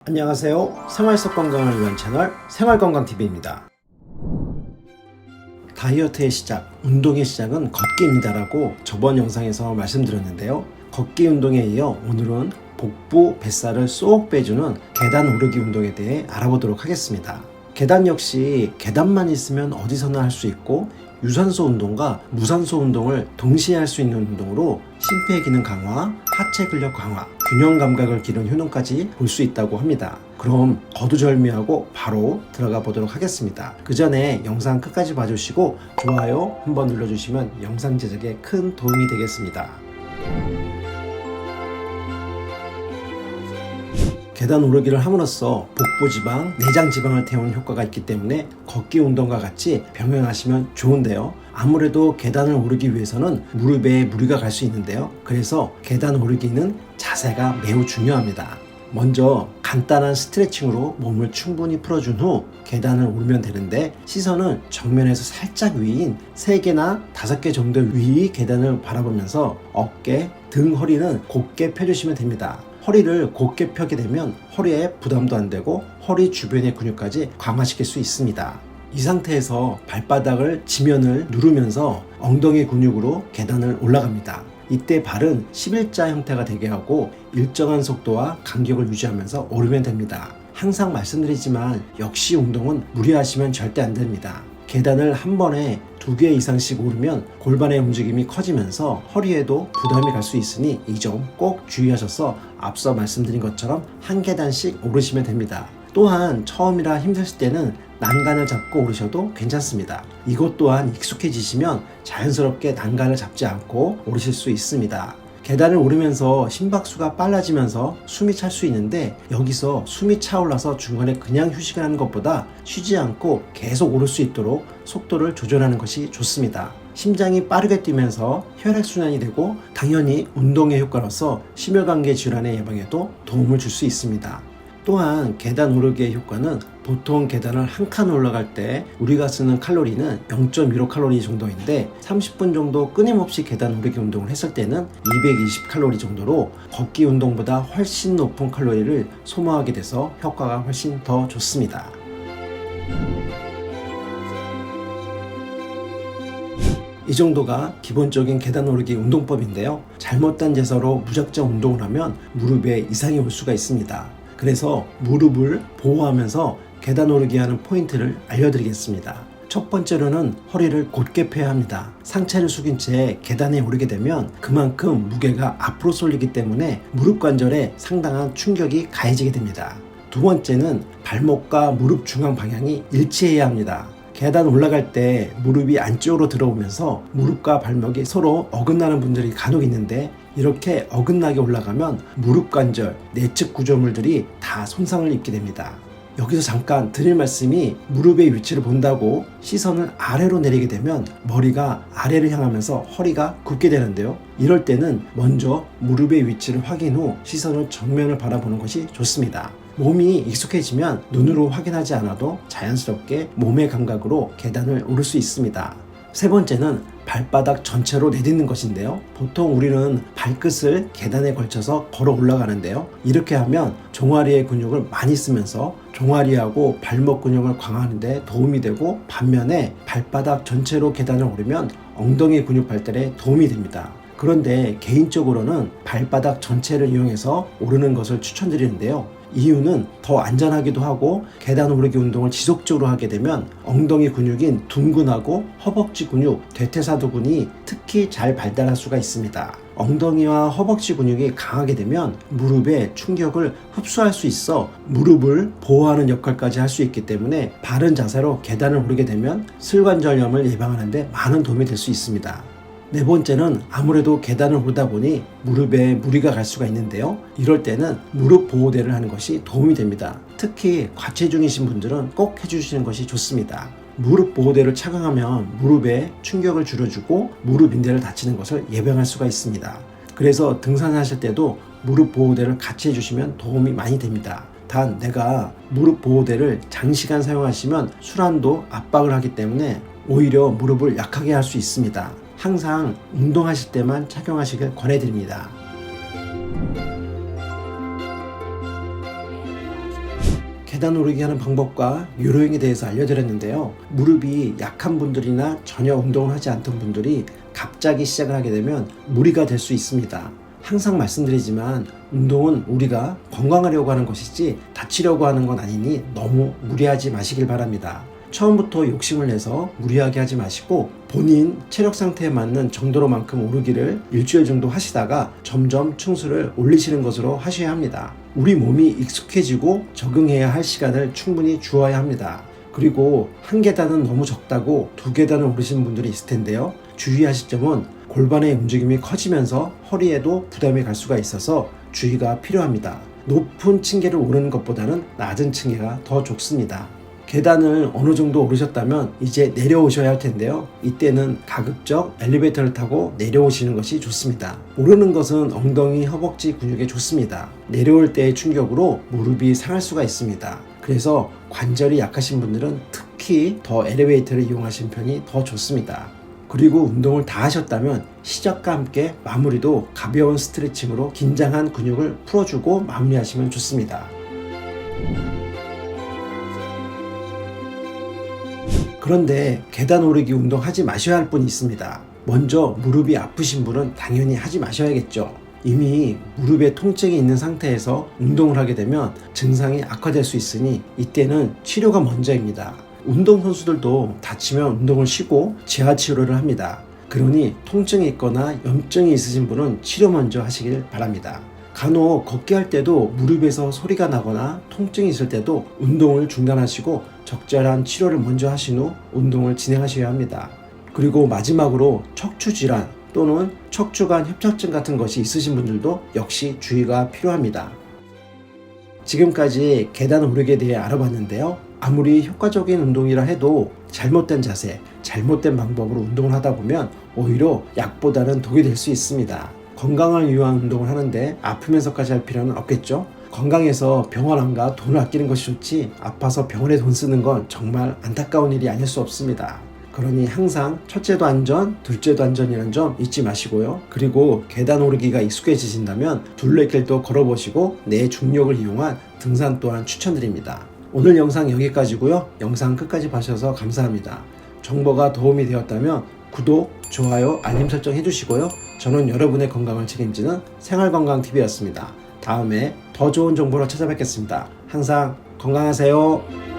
안녕하세요. 생활 속 건강을 위한 채널 생활건강TV입니다. 다이어트의 시작, 운동의 시작은 걷기입니다라고 저번 영상에서 말씀드렸는데요. 걷기 운동에 이어 오늘은 복부, 뱃살을 쏙 빼주는 계단 오르기 운동에 대해 알아보도록 하겠습니다. 계단 역시 계단만 있으면 어디서나 할 수 있고 유산소 운동과 무산소 운동을 동시에 할 수 있는 운동으로 심폐기능 강화, 하체 근력 강화, 균형 감각을 기르는 효능까지 볼 수 있다고 합니다. 그럼 거두절미하고 바로 들어가 보도록 하겠습니다. 그 전에 영상 끝까지 봐주시고 좋아요 한번 눌러주시면 영상 제작에 큰 도움이 되겠습니다. 계단 오르기를 함으로써 복부 지방, 내장 지방을 태우는 효과가 있기 때문에 걷기 운동과 같이 병행하시면 좋은데요. 아무래도 계단을 오르기 위해서는 무릎에 무리가 갈 수 있는데요. 그래서 계단 오르기는 자세가 매우 중요합니다. 먼저 간단한 스트레칭으로 몸을 충분히 풀어준 후 계단을 오르면 되는데 시선은 정면에서 살짝 위인 3개나 5개 정도 위 계단을 바라보면서 어깨, 등, 허리는 곧게 펴주시면 됩니다. 허리를 곧게 펴게 되면 허리에 부담도 안 되고 허리 주변의 근육까지 강화시킬 수 있습니다. 이 상태에서 발바닥을 지면을 누르면서 엉덩이 근육으로 계단을 올라갑니다. 이때 발은 11자 형태가 되게 하고 일정한 속도와 간격을 유지하면서 오르면 됩니다. 항상 말씀드리지만 역시 운동은 무리하시면 절대 안 됩니다. 계단을 한 번에 2개 이상씩 오르면 골반의 움직임이 커지면서 허리에도 부담이 갈 수 있으니 이 점 꼭 주의하셔서 앞서 말씀드린 것처럼 한 계단씩 오르시면 됩니다. 또한 처음이라 힘드실 때는 난간을 잡고 오르셔도 괜찮습니다. 이것 또한 익숙해지시면 자연스럽게 난간을 잡지 않고 오르실 수 있습니다. 계단을 오르면서 심박수가 빨라지면서 숨이 찰 수 있는데 여기서 숨이 차올라서 중간에 그냥 휴식을 하는 것보다 쉬지 않고 계속 오를 수 있도록 속도를 조절하는 것이 좋습니다. 심장이 빠르게 뛰면서 혈액순환이 되고 당연히 운동의 효과로서 심혈관계 질환의 예방에도 도움을 줄 수 있습니다. 또한 계단 오르기의 효과는 보통 계단을 한 칸 올라갈 때 우리가 쓰는 칼로리는 0.15칼로리 정도인데 30분 정도 끊임없이 계단 오르기 운동을 했을 때는 220칼로리 정도로 걷기 운동보다 훨씬 높은 칼로리를 소모하게 돼서 효과가 훨씬 더 좋습니다. 이 정도가 기본적인 계단 오르기 운동법인데요. 잘못된 자세로 무작정 운동을 하면 무릎에 이상이 올 수가 있습니다. 그래서 무릎을 보호하면서 계단 오르기 하는 포인트를 알려드리겠습니다. 첫 번째로는 허리를 곧게 펴야 합니다. 상체를 숙인 채 계단에 오르게 되면 그만큼 무게가 앞으로 쏠리기 때문에 무릎 관절에 상당한 충격이 가해지게 됩니다. 두 번째는 발목과 무릎 중앙 방향이 일치해야 합니다. 계단 올라갈 때 무릎이 안쪽으로 들어오면서 무릎과 발목이 서로 어긋나는 분들이 간혹 있는데 이렇게 어긋나게 올라가면 무릎 관절, 내측 구조물들이 다 손상을 입게 됩니다. 여기서 잠깐 드릴 말씀이 무릎의 위치를 본다고 시선을 아래로 내리게 되면 머리가 아래를 향하면서 허리가 굽게 되는데요. 이럴 때는 먼저 무릎의 위치를 확인 후 시선을 정면을 바라보는 것이 좋습니다. 몸이 익숙해지면 눈으로 확인하지 않아도 자연스럽게 몸의 감각으로 계단을 오를 수 있습니다. 세 번째는 발바닥 전체로 내딛는 것인데요. 보통 우리는 발끝을 계단에 걸쳐서 걸어 올라가는데요. 이렇게 하면 종아리의 근육을 많이 쓰면서 종아리하고 발목 근육을 강화하는 데 도움이 되고 반면에 발바닥 전체로 계단을 오르면 엉덩이 근육 발달에 도움이 됩니다. 그런데 개인적으로는 발바닥 전체를 이용해서 오르는 것을 추천드리는데요. 이유는 더 안전하기도 하고 계단 오르기 운동을 지속적으로 하게 되면 엉덩이 근육인 둔근하고 허벅지 근육, 대퇴사두근이 특히 잘 발달할 수가 있습니다. 엉덩이와 허벅지 근육이 강하게 되면 무릎에 충격을 흡수할 수 있어 무릎을 보호하는 역할까지 할 수 있기 때문에 바른 자세로 계단을 오르게 되면 슬관절염을 예방하는 데 많은 도움이 될 수 있습니다. 네 번째는 아무래도 계단을 오르다 보니 무릎에 무리가 갈 수가 있는데요. 이럴 때는 무릎 보호대를 하는 것이 도움이 됩니다. 특히 과체중이신 분들은 꼭 해주시는 것이 좋습니다. 무릎 보호대를 착용하면 무릎에 충격을 줄여주고 무릎 인대를 다치는 것을 예방할 수가 있습니다. 그래서 등산하실 때도 무릎 보호대를 같이 해주시면 도움이 많이 됩니다. 단 내가 무릎 보호대를 장시간 사용하시면 술안도 압박을 하기 때문에 오히려 무릎을 약하게 할 수 있습니다. 항상 운동하실 때만 착용하시길 권해드립니다. 계단 오르기 하는 방법과 요령에 대해서 알려드렸는데요. 무릎이 약한 분들이나 전혀 운동을 하지 않던 분들이 갑자기 시작을 하게 되면 무리가 될 수 있습니다. 항상 말씀드리지만 운동은 우리가 건강하려고 하는 것이지 다치려고 하는 건 아니니 너무 무리하지 마시길 바랍니다. 처음부터 욕심을 내서 무리하게 하지 마시고 본인 체력 상태에 맞는 정도로만큼 오르기를 일주일 정도 하시다가 점점 층수를 올리시는 것으로 하셔야 합니다. 우리 몸이 익숙해지고 적응해야 할 시간을 충분히 주어야 합니다. 그리고 한 계단은 너무 적다고 두 계단을 오르시는 분들이 있을 텐데요. 주의하실 점은 골반의 움직임이 커지면서 허리에도 부담이 갈 수가 있어서 주의가 필요합니다. 높은 층계를 오르는 것보다는 낮은 층계가 더 좋습니다. 계단을 어느 정도 오르셨다면 이제 내려오셔야 할 텐데요. 이때는 가급적 엘리베이터를 타고 내려오시는 것이 좋습니다. 오르는 것은 엉덩이, 허벅지 근육에 좋습니다. 내려올 때의 충격으로 무릎이 상할 수가 있습니다. 그래서 관절이 약하신 분들은 특히 더 엘리베이터를 이용하시는 편이 더 좋습니다. 그리고 운동을 다 하셨다면 시작과 함께 마무리도 가벼운 스트레칭으로 긴장한 근육을 풀어주고 마무리하시면 좋습니다. 그런데 계단 오르기 운동 하지 마셔야 할 분이 있습니다. 먼저 무릎이 아프신 분은 당연히 하지 마셔야겠죠. 이미 무릎에 통증이 있는 상태에서 운동을 하게 되면 증상이 악화될 수 있으니 이때는 치료가 먼저입니다. 운동선수들도 다치면 운동을 쉬고 재활치료를 합니다. 그러니 통증이 있거나 염증이 있으신 분은 치료 먼저 하시길 바랍니다. 간혹 걷기 할 때도 무릎에서 소리가 나거나 통증이 있을 때도 운동을 중단하시고 적절한 치료를 먼저 하신 후 운동을 진행하셔야 합니다. 그리고 마지막으로 척추질환 또는 척추관 협착증 같은 것이 있으신 분들도 역시 주의가 필요합니다. 지금까지 계단 오르기에 대해 알아봤는데요. 아무리 효과적인 운동이라 해도 잘못된 자세, 잘못된 방법으로 운동을 하다 보면 오히려 약보다는 독이 될 수 있습니다. 건강을 위한 운동을 하는데 아프면서까지 할 필요는 없겠죠? 건강해서 병원 안 가 돈을 아끼는 것이 좋지 아파서 병원에 돈 쓰는 건 정말 안타까운 일이 아닐 수 없습니다. 그러니 항상 첫째도 안전, 둘째도 안전이라는 점 잊지 마시고요. 그리고 계단 오르기가 익숙해지신다면 둘레길도 걸어보시고 내 중력을 이용한 등산 또한 추천드립니다. 오늘 영상 여기까지고요. 영상 끝까지 봐주셔서 감사합니다. 정보가 도움이 되었다면 구독, 좋아요, 알림 설정 해주시고요. 저는 여러분의 건강을 책임지는 생활건강TV였습니다. 다음에 더 좋은 정보로 찾아뵙겠습니다. 항상 건강하세요.